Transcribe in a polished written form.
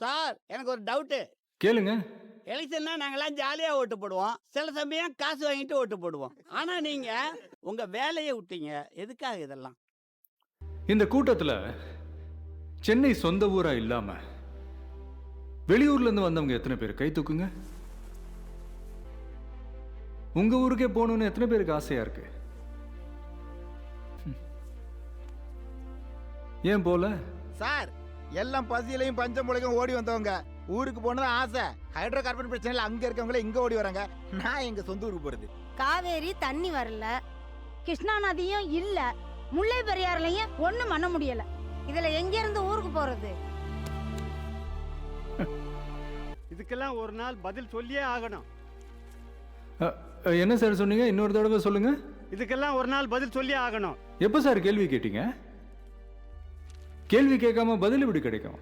Sir எனக்கு ஒரு doubt. கேளுங்க. எலெக்ஷன்னா நாங்கெல்லாம் ஜாலியாக ஓட்டு போடுவோம், சில சமயம் காசு வாங்கிட்டு ஓட்டு போடுவோம். ஆனால் நீங்கள் உங்கள் வேலையை விட்டீங்க, எதுக்காக இதெல்லாம்? இந்த கூட்டத்தில் சென்னை சொந்த ஊரா இல்லாம வெளியூர்ல இருந்து வந்தவங்க எத்தனை பேர் கை தூக்குங்க. உங்க ஊருக்கே போகணும்னு எத்தனை பேருக்கு ஆசையா இருக்கு? ஏன் போல? சார் எல்லாம் பசியிலையும் பஞ்சம் முளைக்கும் ஓடி வந்தவங்க. ஊருக்கு போனது ஆசை. ஹைட்ரோ கார்பன் பிரச்சனையில் அங்க இருக்கவங்களே இங்க ஓடி வராங்க. நான் எங்க சொந்த ஊருக்கு போறது. காவேரி தண்ணி வரல, கிருஷ்ணா நதியும் இல்ல, முல்லை பெரியாறுலயும் ஒண்ணும் பண்ண முடியல. இதுல எங்க இருந்து ஊருக்கு போறது? இதுக்கெல்லாம் ஒரு நாள் பதில் சொல்லியே ஆகணும். என்ன சார் சொன்னீங்க? இன்னொரு தடவை சொல்லுங்க. இதுக்கெல்லாம் ஒரு நாள் பதில் சொல்லியே ஆகணும். எப்போ சார் கேள்வி கேட்டீங்க? கேள்வி கேட்காம பதில் எப்படி கிடைக்கும்?